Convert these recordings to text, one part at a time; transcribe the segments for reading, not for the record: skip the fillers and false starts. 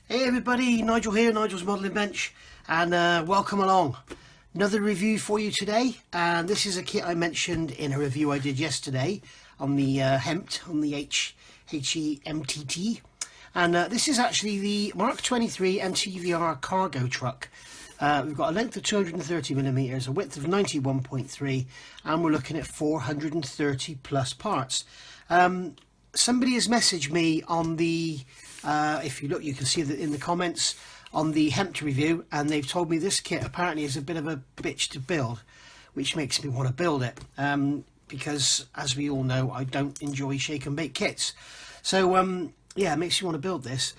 Hey everybody, Nigel here, Nigel's Modelling Bench, and welcome along. Another review for you today, and this is a kit I mentioned in a review I did yesterday on the on the HEMTT, and this is actually the Mk.23 MTVR cargo truck. We've got a length of 230mm, a width of 91.3, and we're looking at 430 plus parts. Somebody has messaged me on the if you look, you can see that in the comments on the Hempt review, and they've told me this kit apparently is a bit of a bitch to build, which makes me want to build it, because as we all know, I don't enjoy shake and bake kits. So yeah, it makes me want to build this.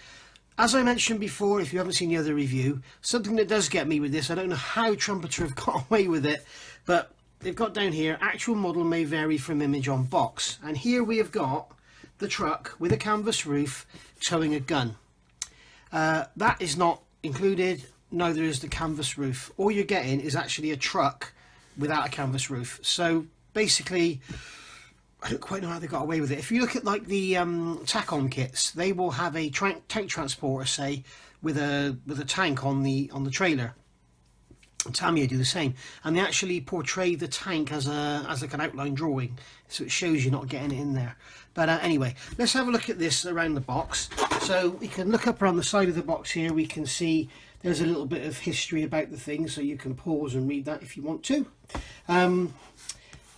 As I mentioned before, if you haven't seen the other review, something that does get me with this, I don't know how Trumpeter have got away with it, but they've got down here, actual model may vary from image on box, and here we have got the truck with a canvas roof towing a gun. That is not included, neither is the canvas roof. All you're getting is actually a truck without a canvas roof. So basically, I don't quite know how they got away with it. If you look at like the tack-on kits, they will have a tank transporter, say, with a tank on the trailer. Tamiya do the same, and they actually portray the tank as like an outline drawing, so it shows you're not getting it in there. But anyway, let's have a look at this around the box. So we can look up around the side of the box here. We can see there's a little bit of history about the thing, so you can pause and read that if you want to. We've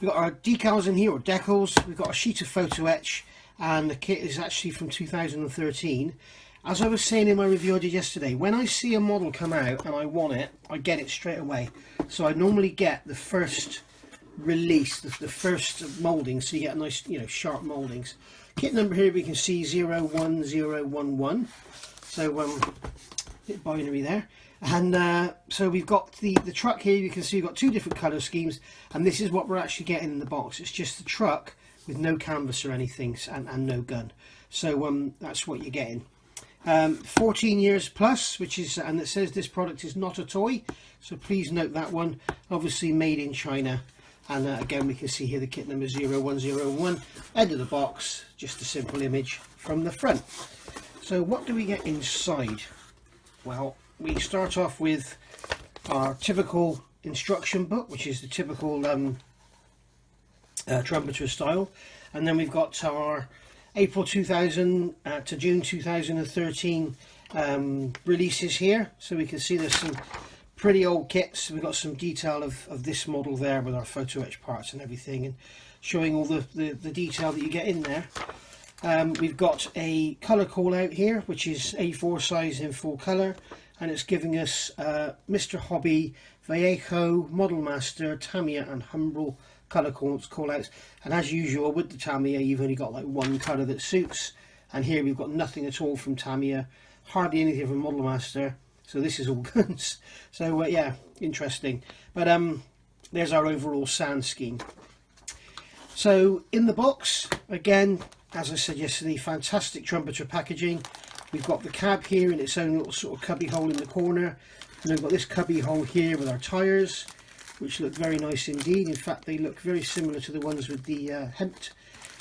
got our decals in here, or decals. We've got a sheet of photo etch, and the kit is actually from 2013. As I was saying in my review I did yesterday, when I see a model come out and I want it, I get it straight away. So I normally get the first release, the first moulding, so you get a nice, sharp mouldings. Kit number here we can see 01011. So a bit binary there. And so we've got the truck here. You can see we've got two different colour schemes, and this is what we're actually getting in the box. It's just the truck with no canvas or anything, and no gun. So that's what you're getting. 14 years plus, which is, and it says this product is not a toy, so please note that one. Obviously made in China, and again we can see here the kit number 0101. End of the box, just a simple image from the front. So what do we get inside? Well, we start off with our typical instruction book, which is the typical Trumpeter style, and then we've got our April 2000 to June 2013 releases here, so we can see there's some pretty old kits. We've got some detail of this model there with our photo etch parts and everything, and showing all the detail that you get in there. We've got a colour call out here, which is A4 size in full colour, and it's giving us Mr. Hobby, Vallejo, Model Master, Tamiya and Humbrol colour call outs, and as usual with the Tamiya you've only got like one colour that suits, and here we've got nothing at all from Tamiya, hardly anything from Model Master, so this is all guns. So yeah, interesting. But there's our overall sand scheme. So in the box, again, as I said yesterday, fantastic Trumpeter packaging. We've got the cab here in its own little sort of cubby hole in the corner, and we've got this cubby hole here with our tyres, which look very nice indeed. In fact, they look very similar to the ones with the Hempt.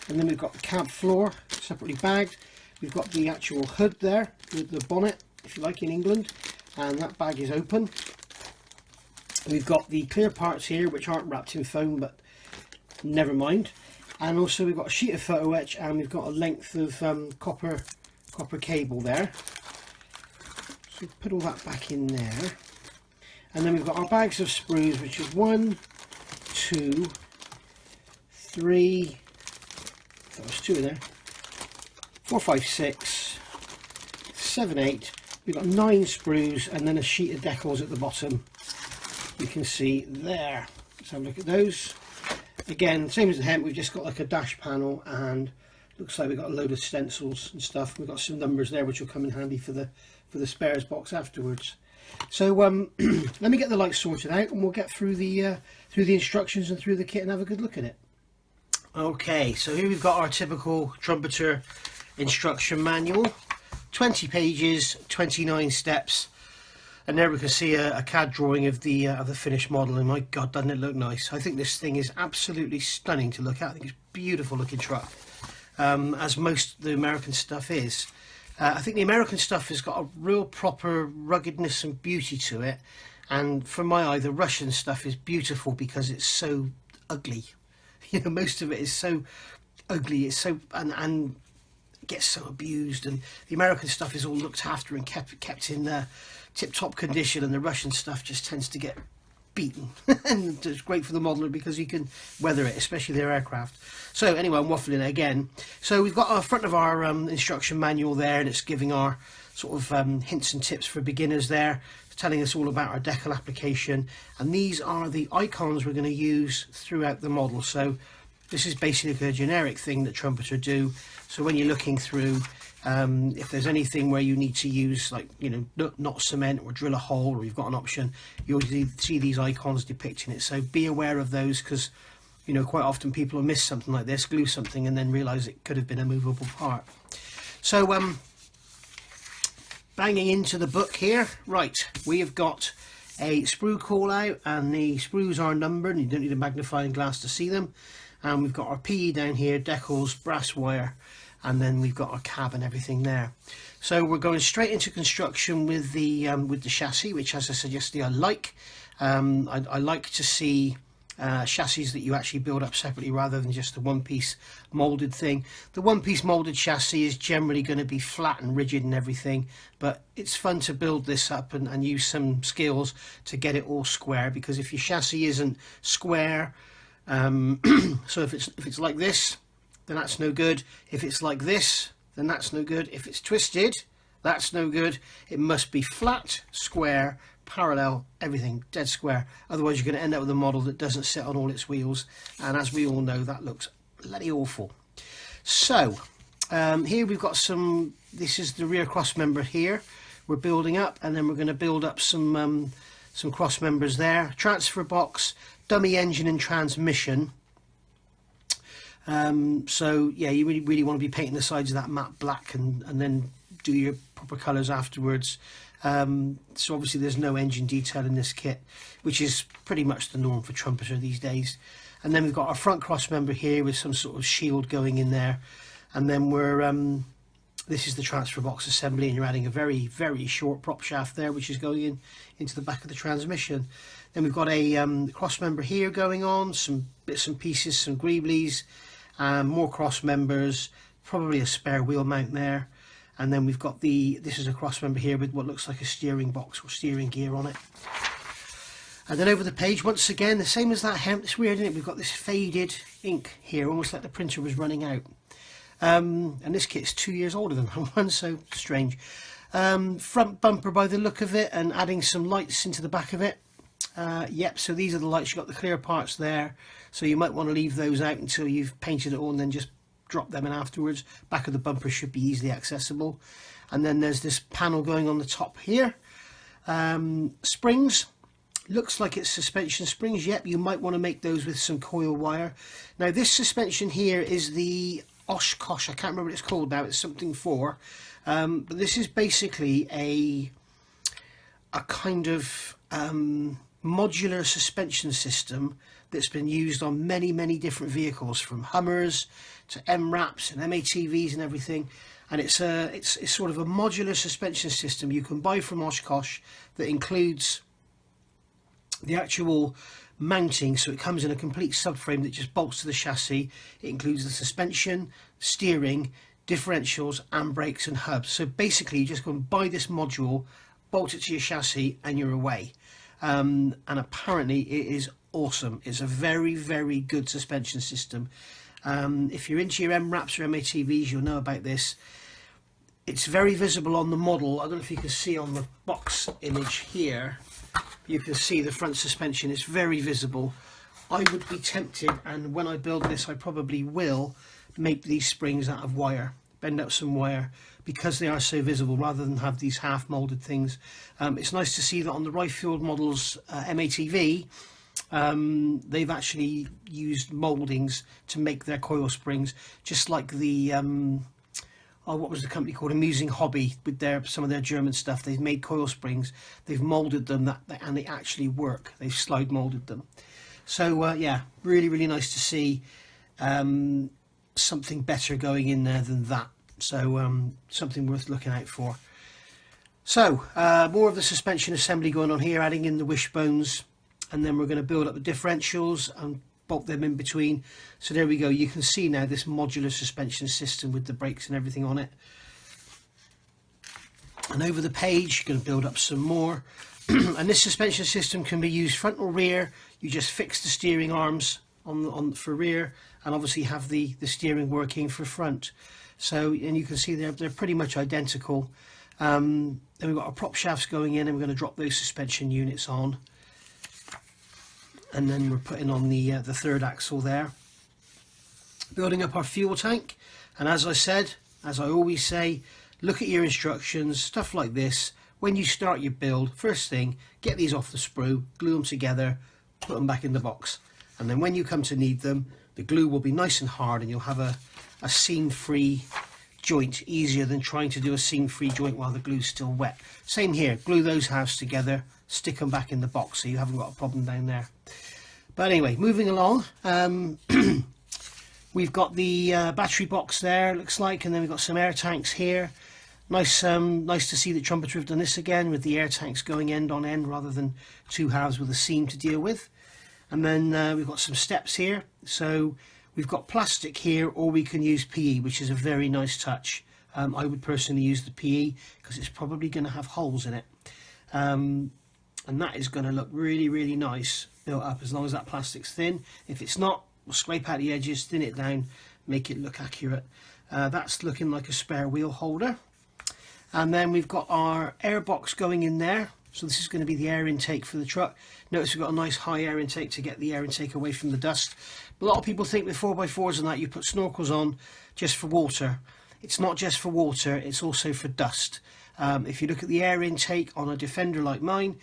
And then we've got the cab floor separately bagged. We've got the actual hood there with the bonnet, if you like, in England, and that bag is open. We've got the clear parts here, which aren't wrapped in foam, but never mind. And also we've got a sheet of photo etch, and we've got a length of copper cable there. So put all that back in there. And then we've got our bags of sprues, which is 1, 2, 3, that was 2 in there, 4, 5, 6, 7, 8. We've got 9 sprues, and then a sheet of decals at the bottom. You can see there. Let's have a look at those. Again, same as the Hempt, we've just got like a dash panel, and looks like we've got a load of stencils and stuff. We've got some numbers there, which will come in handy for the spares box afterwards. So let me get the lights sorted out, and we'll get through the instructions and through the kit and have a good look at it. Okay, so here we've got our typical Trumpeter instruction manual, 20 pages, 29 steps, and there we can see a CAD drawing of the finished model, and my god, doesn't it look nice. I think this thing is absolutely stunning to look at. I think it's a beautiful looking truck, as most of the American stuff is. I think the American stuff has got a real proper ruggedness and beauty to it, and for my eye the Russian stuff is beautiful because it's so ugly. You know, most of it is so ugly, it's so and gets so abused, and the American stuff is all looked after and kept in tip-top condition, and the Russian stuff just tends to get beaten. And it's great for the modeler because you can weather it, especially their aircraft. So anyway, I'm waffling it again. So we've got our front of our instruction manual there, and it's giving our sort of hints and tips for beginners there, telling us all about our decal application, and these are the icons we're going to use throughout the model. So this is basically a generic thing that Trumpeter do. So when you're looking through, if there's anything where you need to use, like, you know, not cement or drill a hole, or you've got an option, you'll see these icons depicting it. So be aware of those, because, you know, quite often people will miss something like this, glue something, and then realise it could have been a movable part. So banging into the book here, right, we have got a sprue call out, and the sprues are numbered, and you don't need a magnifying glass to see them. And we've got our PE down here, decals, brass wire, and then we've got our cab and everything there. So we're going straight into construction with the chassis, which, as I said yesterday, I like. I like to see chassis that you actually build up separately rather than just the one-piece moulded thing. The one-piece moulded chassis is generally going to be flat and rigid and everything, but it's fun to build this up and use some skills to get it all square, because if your chassis isn't square, so if it's like this, then that's no good. If it's like this, then that's no good. If it's twisted, that's no good. It must be flat, square, parallel, everything dead square. Otherwise you're going to end up with a model that doesn't sit on all its wheels, and as we all know, that looks bloody awful. So here we've got some, this is the rear cross member here we're building up, and then we're going to build up some cross members there, transfer box, dummy engine and transmission. So yeah, you really want to be painting the sides of that matte black, and then do your proper colours afterwards. So obviously there's no engine detail in this kit, which is pretty much the norm for Trumpeter these days. And then we've got our front cross member here with some sort of shield going in there, and then we're this is the transfer box assembly, and you're adding a very short prop shaft there, which is going into the back of the transmission. Then we've got a cross member here going on, some bits and pieces, some greeblies, more cross members, probably a spare wheel mount there. And then we've got this is a cross member here with what looks like a steering box or steering gear on it. And then over the page, once again, the same as that hemp. It's weird, isn't it? We've got this faded ink here, almost like the printer was running out. And this kit's 2 years older than that one, so strange. Front bumper by the look of it, and adding some lights into the back of it. Yep, so these are the lights. You've got the clear parts there, so you might want to leave those out until you've painted it all and then just drop them in afterwards. Back of the bumper should be easily accessible. And then there's this panel going on the top here. Springs, looks like it's suspension springs. Yep, you might want to make those with some coil wire. Now this suspension here is the Oshkosh, I can't remember what it's called now, it's something for, but this is basically a kind of modular suspension system that's been used on many different vehicles, from Hummers to MRAPs and MATVs and everything. And it's sort of a modular suspension system you can buy from Oshkosh that includes the actual mounting, so it comes in a complete subframe that just bolts to the chassis. It includes the suspension, steering, differentials and brakes and hubs. So basically you just go and buy this module, bolt it to your chassis, and you're away. And apparently it is awesome. It's a very good suspension system. If you're into your MRAPs or MATVs, you'll know about this. It's very visible on the model. I don't know if you can see on the box image here. You can see the front suspension. It's very visible. I would be tempted, and when I build this I probably will, make these springs out of wire, bend out some wire, because they are so visible, rather than have these half molded things. It's nice to see that on the Riffield models MATV, they've actually used mouldings to make their coil springs, just like the what was the company called, Amusing Hobby, with some of their German stuff. They've made coil springs, they've moulded them, and they actually work. They've slide moulded them. So yeah, really nice to see something better going in there than that. So something worth looking out for. So more of the suspension assembly going on here, adding in the wishbones, and then we're going to build up the differentials and bolt them in between. So there we go. You can see now this modular suspension system with the brakes and everything on it. And over the page, you're going to build up some more. And this suspension system can be used front or rear. You just fix the steering arms on for rear, and obviously have the steering working for front. So, and you can see they're pretty much identical. Then we've got our prop shafts going in, and we're going to drop those suspension units on. And then we're putting on the third axle there. Building up our fuel tank, and as I said, as I always say, look at your instructions, stuff like this. When you start your build, first thing, get these off the sprue, glue them together, put them back in the box. And then when you come to need them, the glue will be nice and hard, and you'll have a seam-free joint, easier than trying to do a seam-free joint while the glue's still wet. Same here, glue those halves together, stick them back in the box so you haven't got a problem down there. But anyway, moving along, we've got the battery box there, looks like, and then we've got some air tanks here. Nice to see that Trumpeter have done this again, with the air tanks going end on end rather than two halves with a seam to deal with. And then we've got some steps here. So we've got plastic here, or we can use PE, which is a very nice touch. I would personally use the PE because it's probably going to have holes in it. And that is going to look really, really nice built up, as long as that plastic's thin. If it's not, we'll scrape out the edges, thin it down, make it look accurate. That's looking like a spare wheel holder. And then we've got our air box going in there. So this is going to be the air intake for the truck. Notice we've got a nice high air intake to get the air intake away from the dust. A lot of people think with 4x4s and that you put snorkels on just for water. It's not just for water, it's also for dust. If you look at the air intake on a Defender like mine,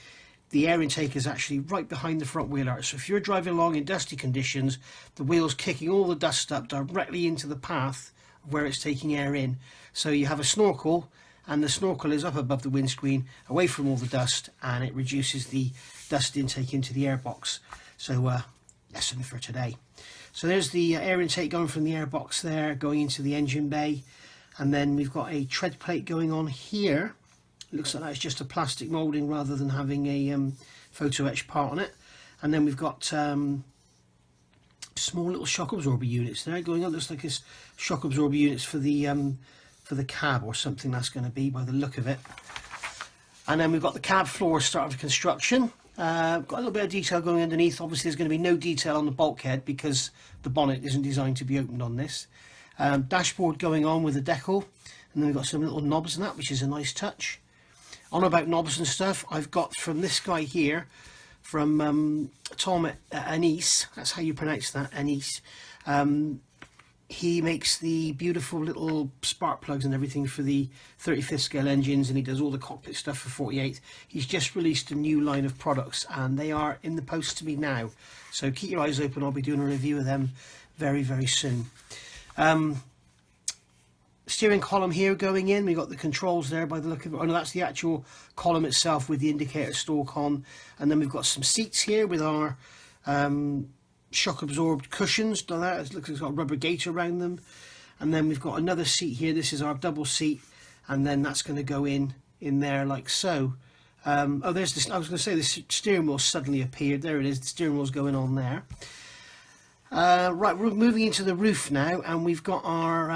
the air intake is actually right behind the front wheel arch. So if you're driving along in dusty conditions, the wheel's kicking all the dust up directly into the path where it's taking air in. So you have a snorkel, and the snorkel is up above the windscreen, away from all the dust, and it reduces the dust intake into the airbox. So lesson for today. So there's the air intake going from the airbox there, going into the engine bay, and then we've got a tread plate going on here. It looks like that's just a plastic moulding rather than having a photo etched part on it. And then we've got small little shock absorber units there going on. Looks like it's shock absorber units for the cab or something, that's going to be by the look of it. And then we've got the cab floor start of construction. Got a little bit of detail going underneath. Obviously there's going to be no detail on the bulkhead because the bonnet isn't designed to be opened on this. Dashboard going on with a decal, and then we've got some little knobs and that, which is a nice touch. On about knobs and stuff, I've got from this guy here, from Tom at Anise, that's how you pronounce that, Anise. He makes the beautiful little spark plugs and everything for the 35th scale engines, and he does all the cockpit stuff for 48. He's just released a new line of products, and they are in the post to me now. So keep your eyes open, I'll be doing a review of them very, very soon. Steering column here going in, we've got the controls there by the look of it. Oh no, that's the actual column itself with the indicator stalk on. And then we've got some seats here with our shock absorbed cushions. It looks like it's got a rubber gate around them. And then we've got another seat here. This is our double seat, and then that's going to go in there like so. Oh, there's this. I was going to say the steering wheel suddenly appeared. There it is. The steering wheel's going on there. Right, we're moving into the roof now, and we've got our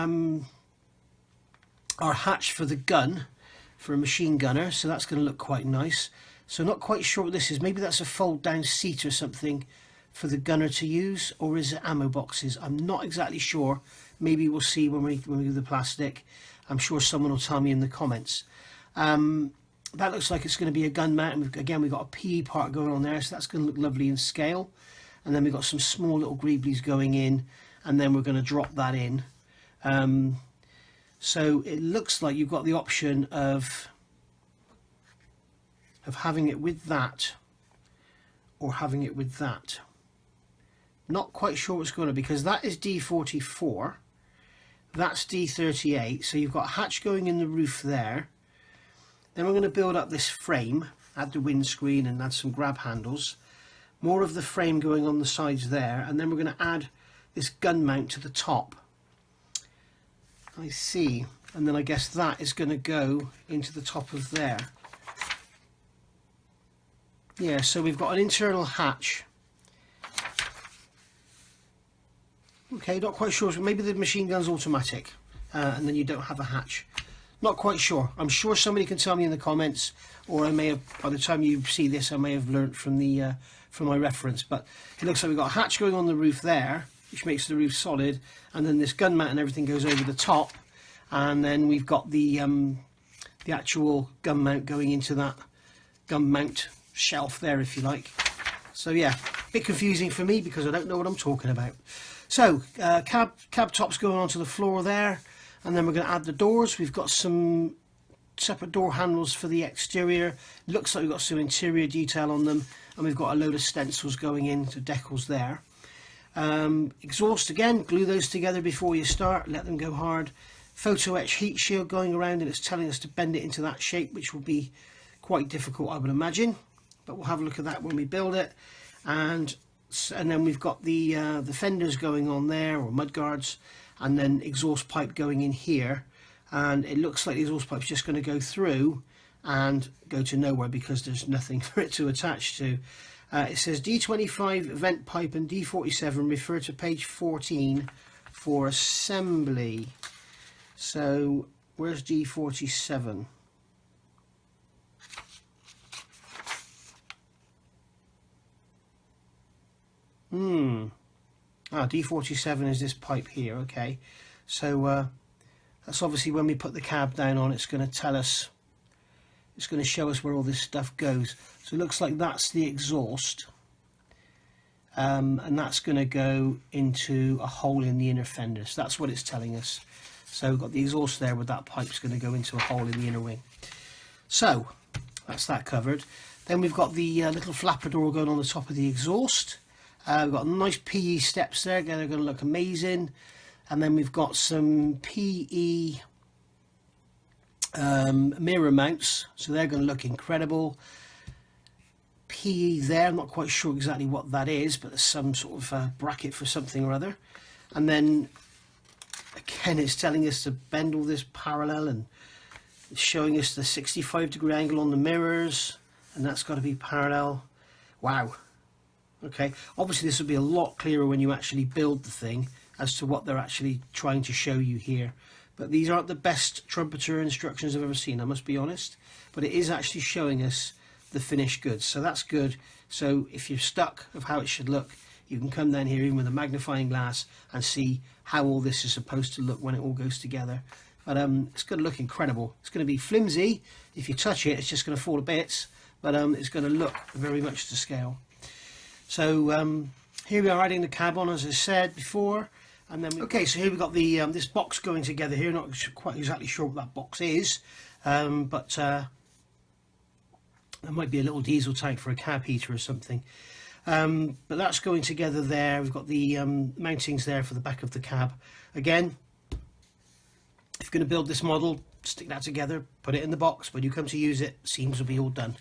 hatch for the gun, for a machine gunner. So that's going to look quite nice. So not quite sure what this is. Maybe that's a fold down seat or something for the gunner to use, or is it ammo boxes? I'm not exactly sure. Maybe we'll see when we do the plastic. I'm sure someone will tell me in the comments. That looks like it's going to be a gun mount, and again we've got a PE part going on there, so that's going to look lovely in scale. And then we've got some small little greeblies going in, and then we're going to drop that in. So it looks like you've got the option of having it with that or having it with that. Not quite sure what's going to, because that is D44, that's D38, so you've got a hatch going in the roof there. Then we're going to build up this frame, add the windscreen and add some grab handles, more of the frame going on the sides there, and then we're going to add this gun mount to the top. I see. and then I guess that is going to go into the top of there. Yeah, so we've got an internal hatch. Okay, not quite sure. Maybe the machine gun's automatic, and then you don't have a hatch. Not quite sure. I'm sure somebody can tell me in the comments, or I may have, by the time you see this, I may have learnt from the from my reference. But it looks like we've got a hatch going on the roof there, which makes the roof solid, and then this gun mount and everything goes over the top, and then we've got the actual gun mount going into that gun mount shelf there, if you like. So yeah, a bit confusing for me because I don't know what I'm talking about. So cab tops going onto the floor there, and then we're going to add the doors. We've got some separate door handles for the exterior. Looks like we've got some interior detail on them, and we've got a load of stencils going into decals there. Exhaust again, glue those together before you start, let them go hard. Photo etch heat shield going around, and it's telling us to bend it into that shape, which will be quite difficult, I would imagine, but we'll have a look at that when we build it. And then we've got the fenders going on there, or mud guards, and then exhaust pipe going in here, and it looks like the exhaust pipe's just going to go through and go to nowhere because there's nothing for it to attach to. It says D25 vent pipe and D47 refer to page 14 for assembly. So where's D47? D47 is this pipe here. Okay, so that's obviously when we put the cab down on, it's going to tell us, it's going to show us where all this stuff goes. So it looks like that's the exhaust, and that's going to go into a hole in the inner fender. So that's what it's telling us. So we've got the exhaust there with that pipe's going to go into a hole in the inner wing. So that's that covered. Then we've got the little flapper door going on the top of the exhaust. We've got nice PE steps there, they're going to look amazing. And then we've got some PE mirror mounts, so they're going to look incredible. PE there, I'm not quite sure exactly what that is, but there's some sort of bracket for something or other. And then again, it's telling us to bend all this parallel, and it's showing us the 65-degree angle on the mirrors, and that's got to be parallel. Wow. Okay, obviously this will be a lot clearer when you actually build the thing as to what they're actually trying to show you here. But these aren't the best Trumpeter instructions I've ever seen, I must be honest. But it is actually showing us the finished goods, so that's good. So if you're stuck of how it should look, you can come down here even with a magnifying glass and see how all this is supposed to look when it all goes together. But it's going to look incredible. It's going to be flimsy. If you touch it, it's just going to fall to bits, but it's going to look very much to scale. So here we are adding the cab on, as I said before, and then okay. So here we've got the this box going together here. Not quite exactly sure what that box is, but there might be a little diesel tank for a cab heater or something. But that's going together there. We've got the mountings there for the back of the cab. Again, if you're going to build this model, stick that together, put it in the box. When you come to use it, seams will be all done.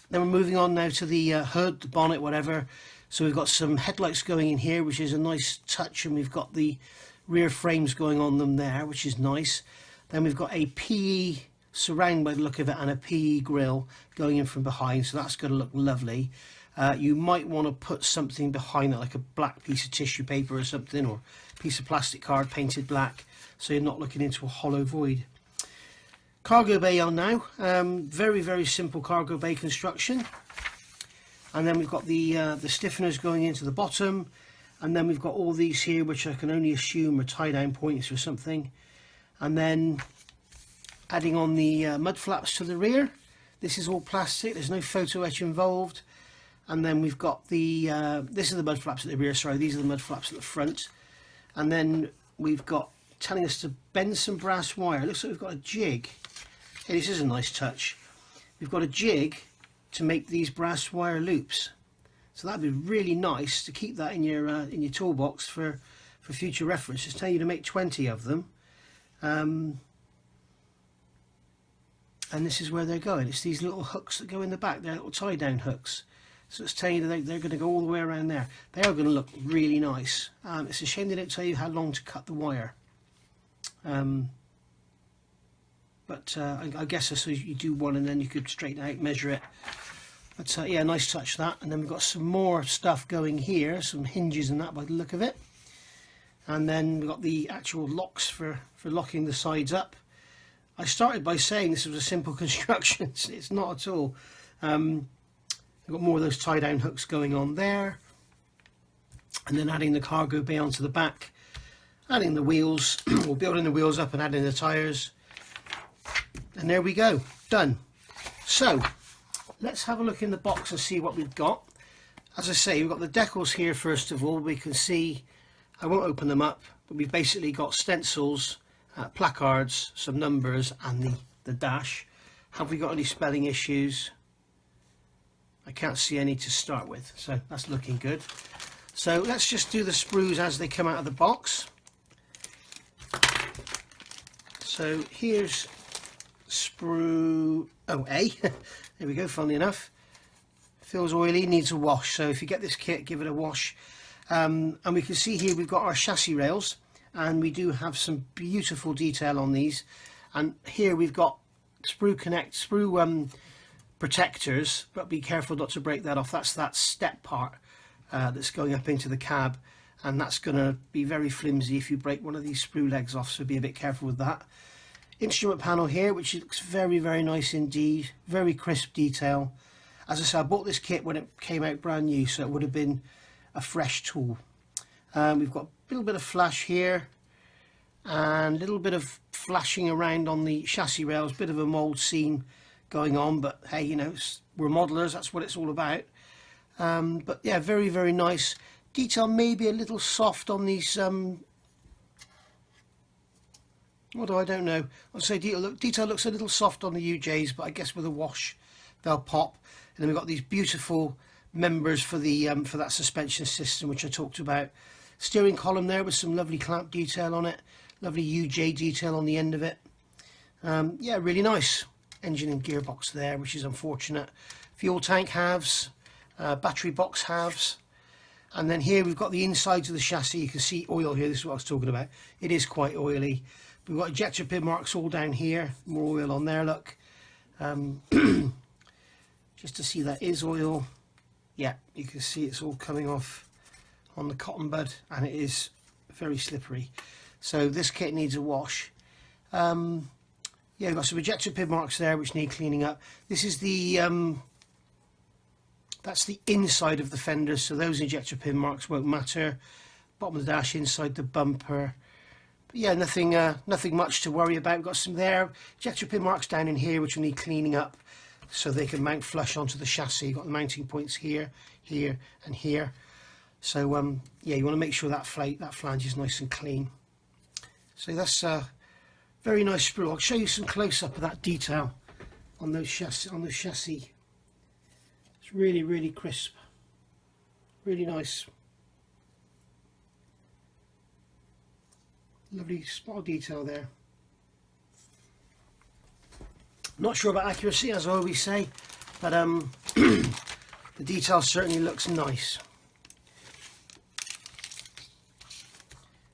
Then we're moving on now to the hood, the bonnet, whatever. So we've got some headlights going in here, which is a nice touch, and we've got the rear frames going on them there, which is nice. Then we've got a PE surround by the look of it, and a PE grille going in from behind, so that's going to look lovely. You might want to put something behind it, like a black piece of tissue paper or something, or a piece of plastic card painted black, so you're not looking into a hollow void. Cargo bay on now, very, very simple cargo bay construction. And then we've got the stiffeners going into the bottom, and then we've got all these here, which I can only assume are tie-down points or something. And then adding on the mud flaps to the rear. This is all plastic, there's no photo etch involved. And then we've got the, this is the mud flaps at the rear, sorry, these are the mud flaps at the front. And then we've got telling us to bend some brass wire. It looks like we've got a jig. Hey, this is a nice touch. We've got a jig to make these brass wire loops, so that'd be really nice to keep that in your toolbox for future reference. It's telling you to make 20 of them, and this is where they're going. It's these little hooks that go in the back. They're little tie-down hooks, so it's telling you that they're going to go all the way around there. They are going to look really nice. It's a shame they don't tell you how long to cut the wire. But I guess so you do one and then you could straighten out, measure it. But yeah, nice touch that. And then we've got some more stuff going here, some hinges and that by the look of it. And then we've got the actual locks for locking the sides up. I started by saying this was a simple construction. It's not at all. We've got more of those tie down hooks going on there. And then adding the cargo bay onto the back. Adding the wheels, or building the wheels up and adding the tyres. And there we go, done. So, let's have a look in the box and see what we've got. As I say, we've got the decals here first of all. We can see, I won't open them up, but we've basically got stencils, placards, some numbers and the dash. Have we got any spelling issues? I can't see any to start with, so that's looking good. So let's just do the sprues as they come out of the box. So here's sprue A. There we go, funnily enough. Feels oily, needs a wash. So if you get this kit, give it a wash. And we can see here we've got our chassis rails, and we do have some beautiful detail on these. And here we've got sprue protectors, but be careful not to break that off. That's that step part that's going up into the cab, and that's going to be very flimsy if you break one of these sprue legs off, so be a bit careful with that. Instrument panel here, which looks very, very nice indeed, very crisp detail. As I said, I bought this kit when it came out brand new, so it would have been a fresh tool. We've got a little bit of flash here and a little bit of flashing around on the chassis rails, bit of a mould seam going on, but hey, you know, we're modelers, that's what it's all about. But yeah, very, very nice detail. Maybe a little soft on these although I don't know. I'll say detail looks a little soft on the UJs, but I guess with a wash they'll pop. And then we've got these beautiful members for the for that suspension system, which I talked about. Steering column there with some lovely clamp detail on it, lovely UJ detail on the end of it. Yeah, really nice. Engine and gearbox there, which is unfortunate. Fuel tank halves, battery box halves. And then here we've got the insides of the chassis. You can see oil here. This is what I was talking about. It is quite oily. We've got ejector pin marks all down here. More oil on there, look. Just to see that is oil. Yeah, you can see it's all coming off on the cotton bud, and it is very slippery. So this kit needs a wash. Yeah, we've got some ejector pin marks there which need cleaning up. This is the that's the inside of the fenders, so those ejector pin marks won't matter. Bottom of the dash, inside the bumper. But yeah, nothing much to worry about. We've got some there, ejector pin marks down in here which will need cleaning up so they can mount flush onto the chassis. You've got the mounting points here, here and here. So yeah, you want to make sure that flange is nice and clean. So that's very nice sprue. I'll show you some close-up of that detail on those chassis. It's really, really crisp, really nice. Lovely spot of detail there. Not sure about accuracy, as I always say, but the detail certainly looks nice.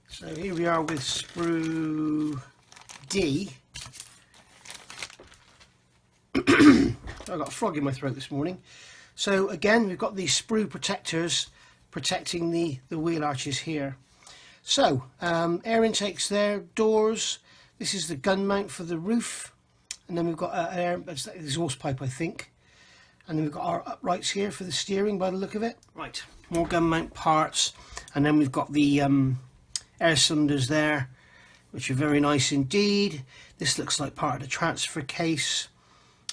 So here we are with sprue D. I've got a frog in my throat this morning. So again, we've got these sprue protectors protecting the wheel arches here. So air intakes there, doors. This is the gun mount for the roof, and then we've got an exhaust pipe, I think. And then we've got our uprights here for the steering by the look of it. Right, more gun mount parts, and then we've got the air cylinders there, which are very nice indeed. This looks like part of the transfer case.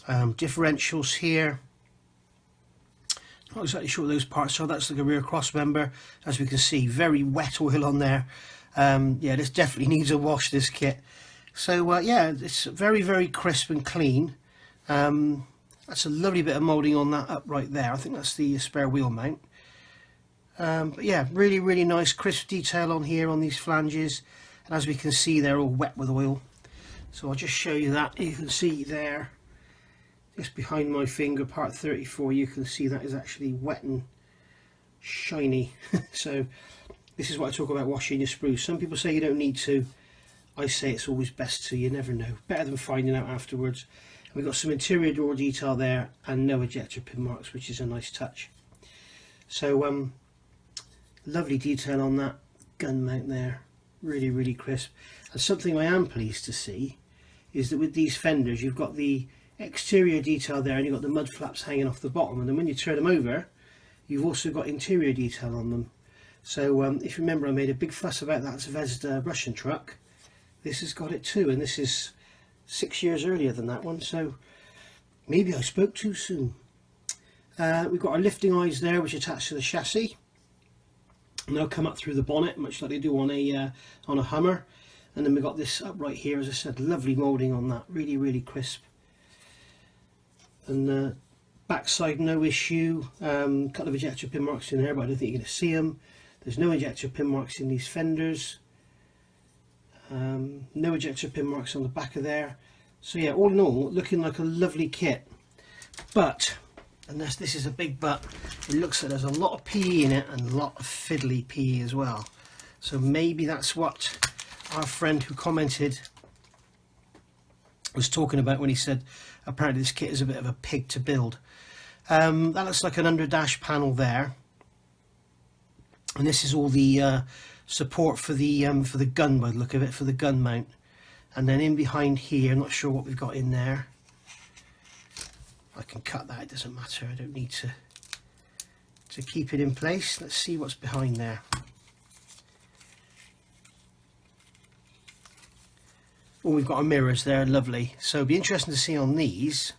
Differentials here. Not exactly sure what those parts are. That's like a rear cross member. As we can see, very wet oil on there. Yeah, this definitely needs a wash, this kit. So yeah, it's very, very crisp and clean. That's a lovely bit of moulding on that upright there. I think that's the spare wheel mount. But yeah, really, really nice crisp detail on here on these flanges. And as we can see, they're all wet with oil. So I'll just show you that. You can see there, just behind my finger, part 34, you can see that is actually wet and shiny. So this is what I talk about washing your sprues. Some people say you don't need to. I say it's always best to, you never know, better than finding out afterwards. And we've got some interior door detail there and no ejector pin marks, which is a nice touch. So lovely detail on that gun mount there, really, really crisp. And something I am pleased to see is that with these fenders you've got the exterior detail there and you've got the mud flaps hanging off the bottom, and then when you turn them over you've also got interior detail on them. So if you remember, I made a big fuss about that Zvezda Russian truck. This has got it too, and this is 6 years earlier than that one, so maybe I spoke too soon. We've got our lifting eyes there which attach to the chassis, and they'll come up through the bonnet much like they do on a Hummer. And then we've got this upright here, as I said, lovely moulding on that, really, really crisp. And backside no issue, couple of ejector pin marks in there, but I don't think you're going to see them. There's no ejector pin marks in these fenders, no ejector pin marks on the back of there. So yeah, all in all, looking like a lovely kit. But, and this is a big but, it looks like there's a lot of PE in it and a lot of fiddly PE as well. So maybe that's what our friend who commented was talking about when he said apparently this kit is a bit of a pig to build. That looks like an underdash panel there, and this is all the support for the gun by the look of it, for the gun mount. And then in behind here, I'm not sure what we've got in there. I can cut that, it doesn't matter, I don't need to keep it in place. Let's see what's behind there. Oh, we've got our mirrors there, lovely. So it'll be interesting to see on these.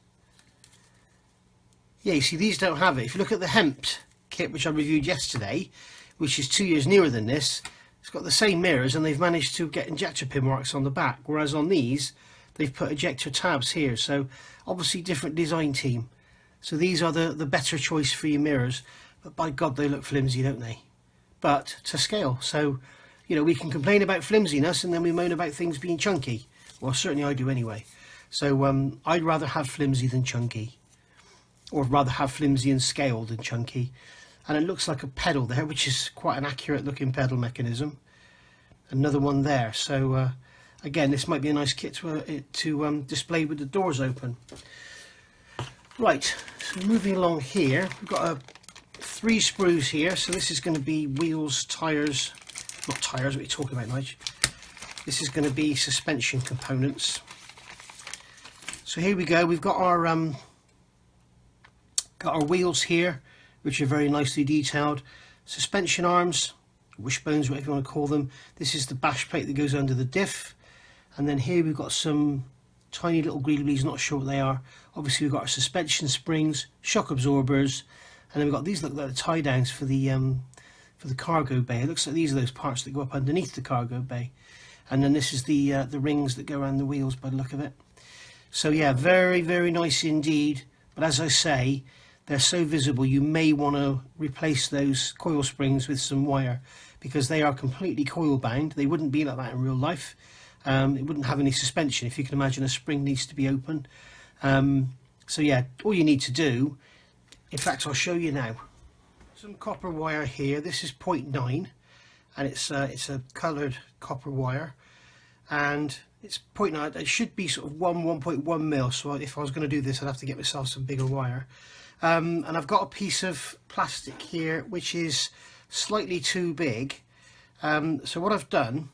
Yeah, you see these don't have it. If you look at the Hempt kit which I reviewed yesterday, which is 2 years newer than this, it's got the same mirrors and they've managed to get injector pin marks on the back, whereas on these they've put ejector tabs here. So obviously different design team. So these are the better choice for your mirrors, but by God they look flimsy, don't they? But to scale. So, you know, we can complain about flimsiness and then we moan about things being chunky. Well, certainly I do anyway. So I'd rather have flimsy than chunky, or rather have flimsy and scaled than chunky. And it looks like a pedal there, which is quite an accurate looking pedal mechanism. Another one there. So again, this might be a nice kit to display with the doors open. Right, so moving along here, we've got 3 sprues here. So this is going to be wheels, tyres, not tyres, what are you talking about, Nigel? This is going to be suspension components. So here we go, we've got our wheels here, which are very nicely detailed. Suspension arms, wishbones, whatever you want to call them. This is the bash plate that goes under the diff. And then here we've got some tiny little greeblies, not sure what they are. Obviously we've got our suspension springs, shock absorbers, and then we've got these look like the tie downs for the cargo bay. It looks like these are those parts that go up underneath the cargo bay. And then this is the rings that go around the wheels by the look of it. So yeah, very, very nice indeed. But as I say, they're so visible you may want to replace those coil springs with some wire, because they are completely coil bound. They wouldn't be like that in real life. It wouldn't have any suspension. If you can imagine, a spring needs to be open. So yeah, all you need to do, in fact I'll show you now. Some copper wire here. This is 0.9 and it's a coloured copper wire, and it's 0.9. It should be sort of 1.1 mil. So if I was going to do this, I'd have to get myself some bigger wire. And I've got a piece of plastic here which is slightly too big. So what I've done,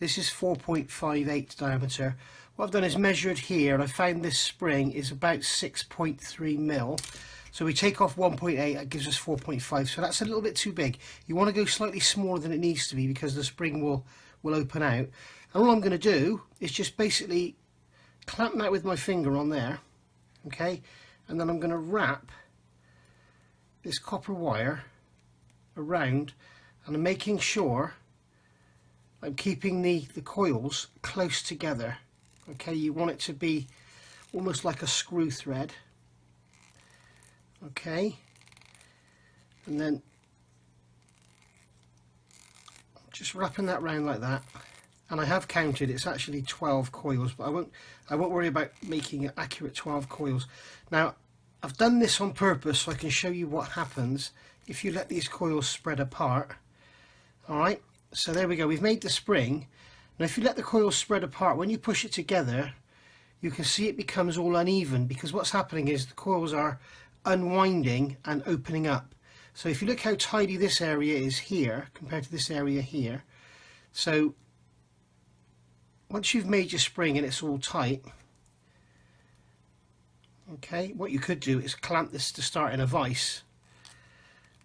this is 4.58 diameter. What I've done is measured here, and I found this spring is about 6.3 mil. So we take off 1.8, that gives us 4.5. So that's a little bit too big. You want to go slightly smaller than it needs to be, because the spring will open out. And all I'm going to do is just basically clamp that with my finger on there, okay? And then I'm going to wrap this copper wire around, and I'm making sure I'm keeping the coils close together. Okay, you want it to be almost like a screw thread. Okay, and then just wrapping that round like that. And I have counted, it's actually 12 coils, but I won't worry about making it accurate 12 coils. Now I've done this on purpose so I can show you what happens if you let these coils spread apart. Alright, so there we go, we've made the spring. Now if you let the coil spread apart, when you push it together, you can see it becomes all uneven, because what's happening is the coils are unwinding and opening up. So if you look how tidy this area is here compared to this area here, so once you've made your spring and it's all tight, okay, what you could do is clamp this to start in a vise.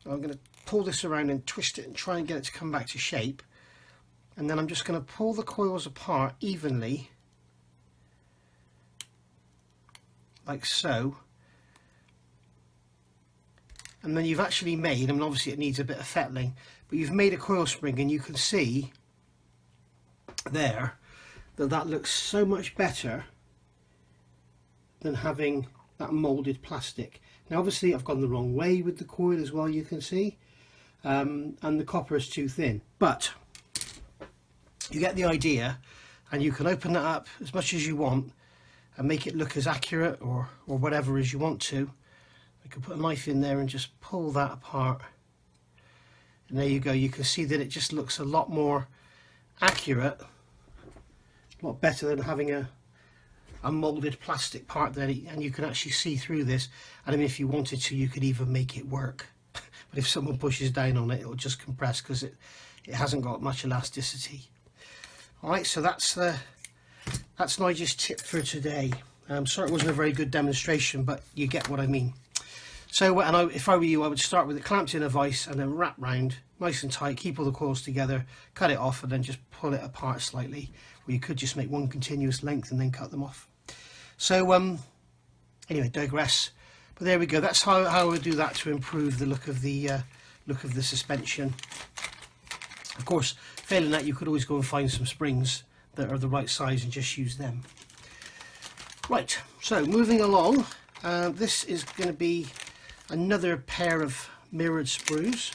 So I'm going to pull this around and twist it and try and get it to come back to shape, and then I'm just going to pull the coils apart evenly like so, and then you've actually made, I mean obviously it needs a bit of fettling, but you've made a coil spring, and you can see there that that looks so much better than having that moulded plastic. Now obviously I've gone the wrong way with the coil as well, you can see, and the copper is too thin, but you get the idea, and you can open that up as much as you want and make it look as accurate or whatever as you want to. I can put a knife in there and just pull that apart, and there you go. You can see that it just looks a lot more accurate, a lot better than having a moulded plastic part there, and you can actually see through this. And I mean, if you wanted to, you could even make it work, but if someone pushes down on it, it'll just compress because it hasn't got much elasticity. Alright, so that's Nigel's tip for today. Sorry it wasn't a very good demonstration, but you get what I mean. So, if I were you, I would start with it clamped in a vise and then wrap round nice and tight, keep all the coils together, cut it off, and then just pull it apart slightly. Or you could just make one continuous length and then cut them off. So anyway, digress. But there we go. That's how I would do that to improve the look of the suspension. Of course, failing that, you could always go and find some springs that are the right size and just use them. Right, so moving along, this is going to be another pair of mirrored sprues.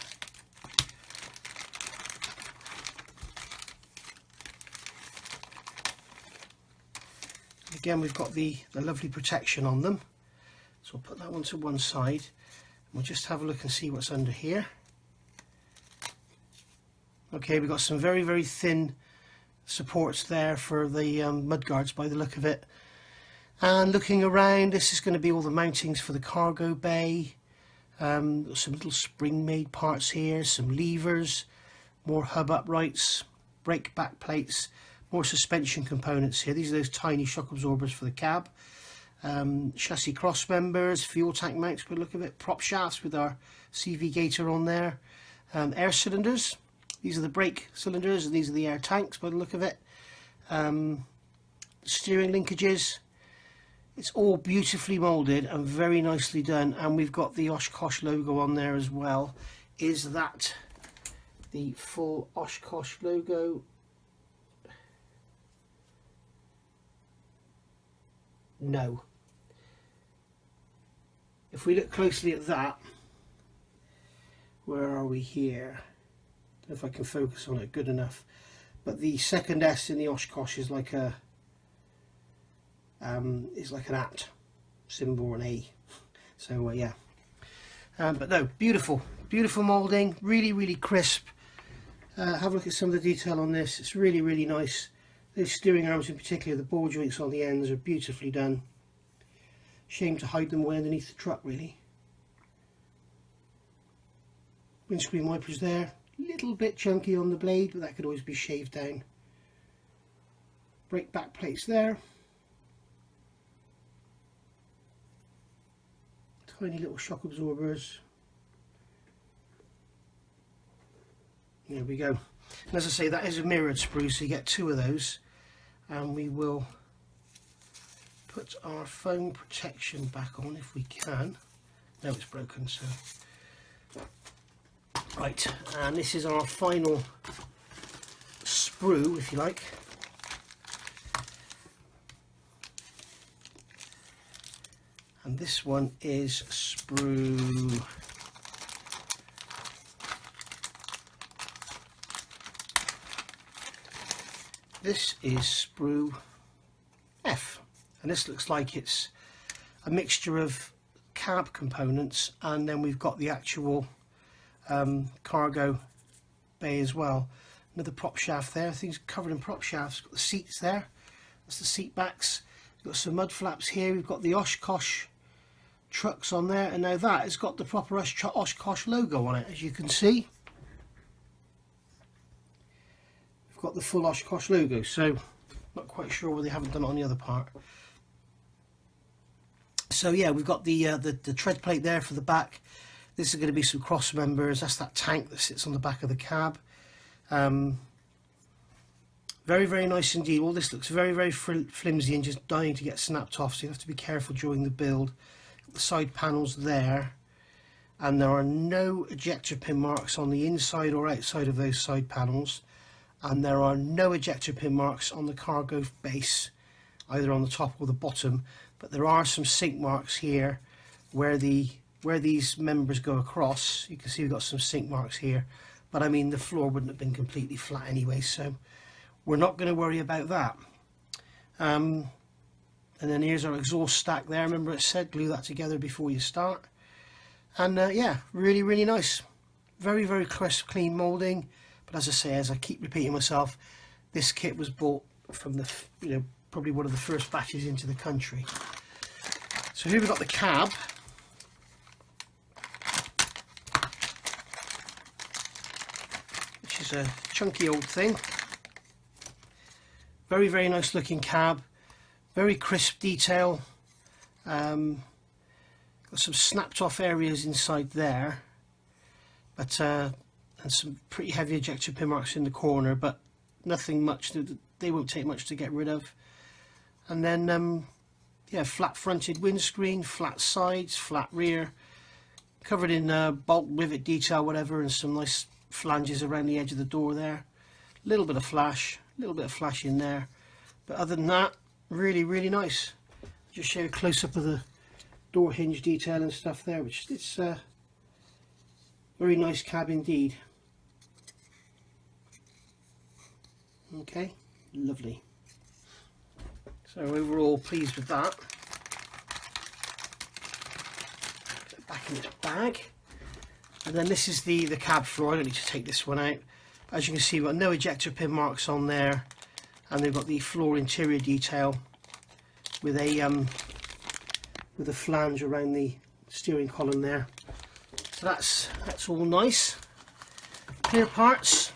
Again, we've got the lovely protection on them, so I'll put that one to one side. We'll just have a look and see what's under here. Okay, we've got some very, very thin supports there for the mud guards by the look of it. And looking around, this is going to be all the mountings for the cargo bay. Some little spring made parts here, some levers, more hub uprights, brake back plates, more suspension components here. These are those tiny shock absorbers for the cab. Chassis cross members, fuel tank mounts, good look of it, prop shafts with our CV gator on there, air cylinders. These are the brake cylinders and these are the air tanks by the look of it. Steering linkages. It's all beautifully moulded and very nicely done, and we've got the Oshkosh logo on there as well. Is that the full Oshkosh logo? No. If we look closely at that, where are we here? I don't know if I can focus on it good enough, but the second S in the Oshkosh is like an at symbol, an A. So yeah, but no, beautiful moulding, really crisp. Have a look at some of the detail on this. It's really nice. Those steering arms in particular, the ball joints on the ends are beautifully done. Shame to hide them away underneath the truck, really. Windscreen wipers there, little bit chunky on the blade, but that could always be shaved down. Brake back plates there. Tiny little shock absorbers. There we go. And as I say, that is a mirrored sprue, so you get two of those. And we will put our foam protection back on if we can. No, it's broken, so. Right, and this is our final sprue, if you like. And this one is sprue sprue F, and this looks like it's a mixture of cab components, and then we've got the actual cargo bay as well. Another prop shaft there. Things covered in prop shafts. Got the seats there. That's the seat backs. We've got some mud flaps here. We've got the Oshkosh trucks on there, and now that has got the proper Oshkosh logo on it, as you can see. We've got the full Oshkosh logo, so not quite sure why they haven't done it on the other part. So yeah, we've got the tread plate there for the back. This is going to be some cross members. That's that tank that sits on the back of the cab. Very, very nice indeed. All this looks very, very flimsy and just dying to get snapped off, so you have to be careful during the build. The side panels there, and there are no ejector pin marks on the inside or outside of those side panels, and there are no ejector pin marks on the cargo base, either on the top or the bottom, but there are some sink marks here where these members go across. You can see we've got some sink marks here, but I mean the floor wouldn't have been completely flat anyway, so we're not going to worry about that. And then here's our exhaust stack there. Remember it said glue that together before you start. And yeah, really, really nice. Very, very crisp, clean moulding. But as I say, as I keep repeating myself, this kit was bought from the, probably one of the first batches into the country. So here we've got the cab. Which is a chunky old thing. Very, very nice looking cab. Very crisp detail. Got some snapped off areas inside there, but and some pretty heavy ejector pin marks in the corner, but nothing much. They won't take much to get rid of. And then yeah, flat fronted windscreen, flat sides, flat rear, covered in bolt rivet detail, whatever, and some nice flanges around the edge of the door there. A little bit of flash in there, but other than that, really, really nice. Just show a close-up of the door hinge detail and stuff there, which it's very nice cab indeed. Okay, lovely. So overall pleased with that. Put it back in its bag. And then this is the cab floor. I don't need to take this one out. As you can see, we've got no ejector pin marks on there, and they've got the floor interior detail with a flange around the steering column there. So that's all nice. Clear parts.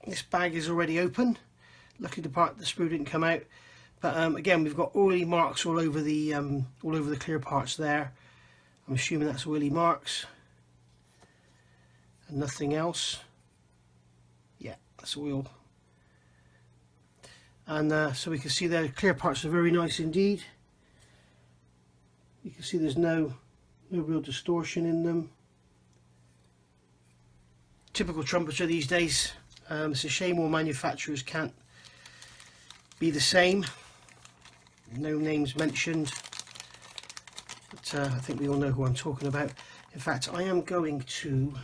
This bag is already open. Luckily the sprue didn't come out. But again, we've got oily marks all over the clear parts there. I'm assuming that's oily marks and nothing else. Yeah, that's oil. And so we can see the clear parts are very nice indeed. You can see there's no real distortion in them. Typical Trumpeter these days. It's a shame all manufacturers can't be the same. No names mentioned, but I think we all know who I'm talking about. In fact, I am going to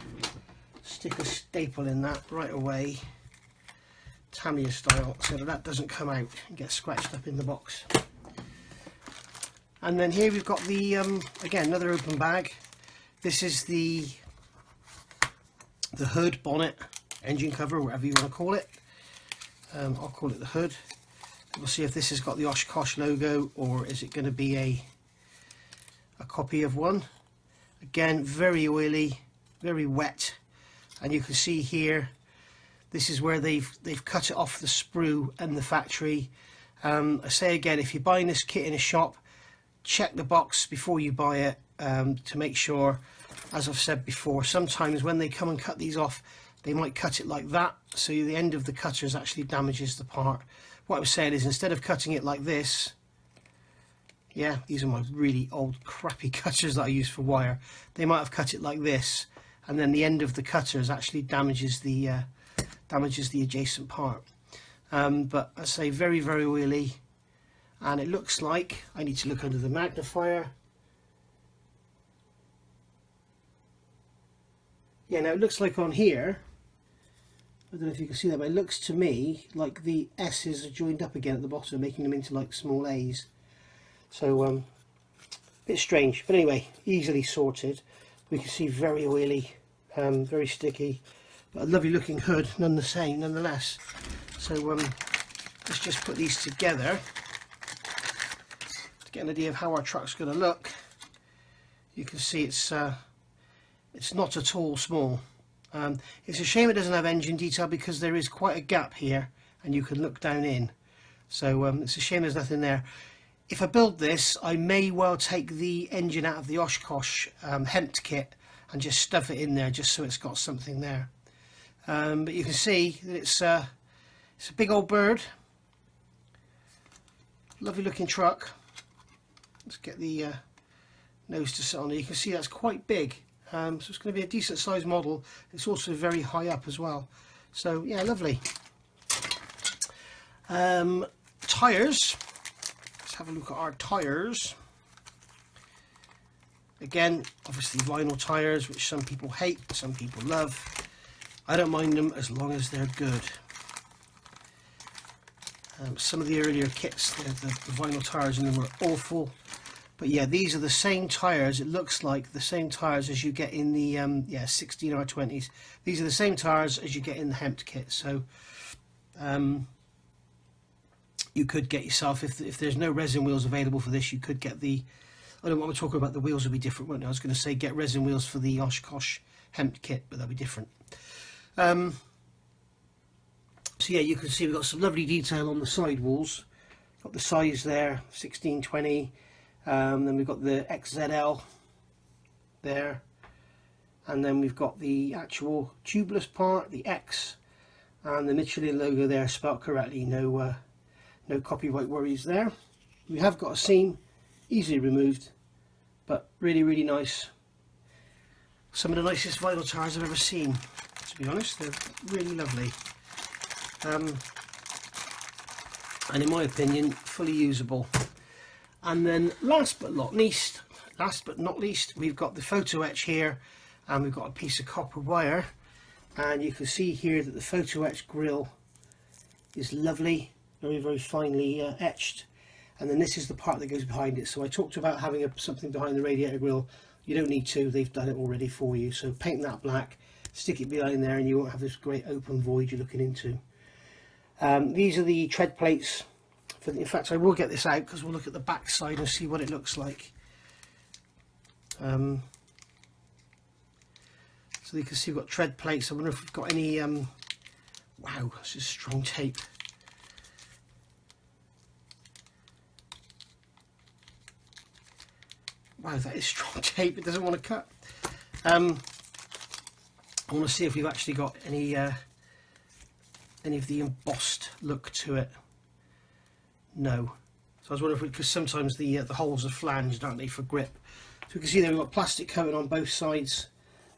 stick a staple in that right away, Tamiya style, so that doesn't come out and get scratched up in the box. And then here we've got the again, another open bag. This is the hood, bonnet, engine cover, whatever you want to call it. I'll call it the hood. We'll see if this has got the Oshkosh logo, or is it going to be a copy of one. Again, very oily, very wet, and you can see here this is where they've cut it off the sprue and the factory. I say again, if you're buying this kit in a shop, check the box before you buy it to make sure. As I've said before, sometimes when they come and cut these off, they might cut it like that, so the end of the cutters actually damages the part. What I'm saying is, instead of cutting it like this, yeah, these are my really old crappy cutters that I use for wire, they might have cut it like this, and then the end of the cutters actually damages the adjacent part. But I say very, very oily, and it looks like, I need to look under the magnifier. Yeah, now it looks like on here, I don't know if you can see that, but it looks to me like the S's are joined up again at the bottom, making them into like small A's. So a bit strange, but anyway, easily sorted. We can see very oily, very sticky, but a lovely looking hood nonetheless. So let's just put these together to get an idea of how our truck's going to look. You can see it's not at all small. It's a shame it doesn't have engine detail, because there is quite a gap here and you can look down in. So it's a shame there's nothing there. If I build this, I may well take the engine out of the Oshkosh Hempt kit and just stuff it in there, just so it's got something there. But you can see that it's a big old bird. Lovely looking truck. Let's get the nose to sit on there. You can see that's quite big. So it's going to be a decent sized model. It's also very high up as well. So yeah, lovely. Tyres. Let's have a look at our tyres. Again, obviously vinyl tyres, which some people hate, some people love. I don't mind them as long as they're good. Some of the earlier kits, the vinyl tyres in them were awful. But yeah, these are the same tyres. It looks like the same tyres as you get in the 16R20s. These are the same tyres as you get in the Hempt kit. So you could get yourself, if there's no resin wheels available for this, you could get the, I don't want to talk about the wheels will be different, won't I? I was going to say get resin wheels for the Oshkosh Hempt kit, but they'll be different. So yeah, you can see we've got some lovely detail on the side walls. Got the size there, 1620. Then we've got the XZL there, and then we've got the actual tubeless part, the X, and the Michelin logo there spelled correctly. No copyright worries there. We have got a seam, easily removed, but really, really nice. Some of the nicest vinyl tyres I've ever seen, to be honest. They're really lovely. And in my opinion, fully usable. And then last but not least, we've got the photo etch here, and we've got a piece of copper wire, and you can see here that the photo etch grill is lovely, very, very finely etched. And then this is the part that goes behind it. So I talked about having something behind the radiator grill. You don't need to, they've done it already for you. So paint that black, stick it behind there, and you won't have this great open void you're looking into. These are the tread plates. In fact, I will get this out because we'll look at the back side and see what it looks like. So you can see we've got tread plates. I wonder if we've got any... wow, this is strong tape. Wow, that is strong tape. It doesn't want to cut. I want to see if we've actually got any of the embossed look to it. No. So I was wondering if, because sometimes the holes are flanged, aren't they, for grip. So we can see there we've got plastic coating on both sides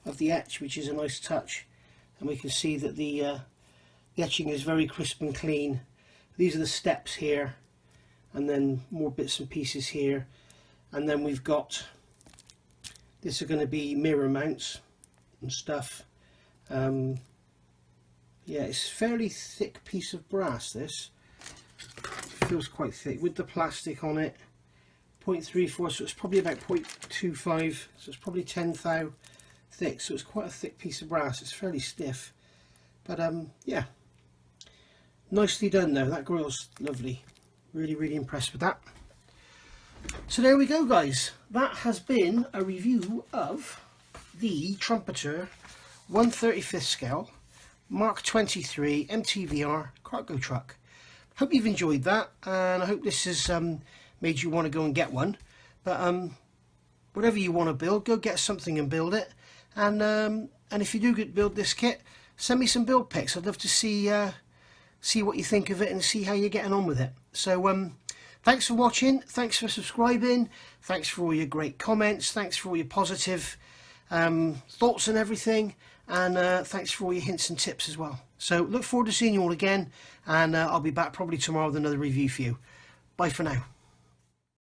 of the etch, which is a nice touch. And we can see that the etching is very crisp and clean. These are the steps here, and then more bits and pieces here. And then we've got, this are going to be mirror mounts and stuff. Yeah, it's a fairly thick piece of brass, this. Feels quite thick with the plastic on it. 0.34, so it's probably about 0.25, so it's probably 10 thou thick, so it's quite a thick piece of brass. It's fairly stiff, but yeah, nicely done though. That grill's lovely. Really, really impressed with that. So there we go, guys. That has been a review of the Trumpeter 1/35 scale Mk.23 MTVR cargo truck. Hope you've enjoyed that, and I hope this has made you want to go and get one. But whatever you want to build, go get something and build it. And if you do build this kit, send me some build pics. I'd love to see what you think of it and see how you're getting on with it. So thanks for watching, thanks for subscribing, thanks for all your great comments, thanks for all your positive thoughts and everything, and thanks for all your hints and tips as well. So look forward to seeing you all again, and I'll be back probably tomorrow with another review for you. Bye for now.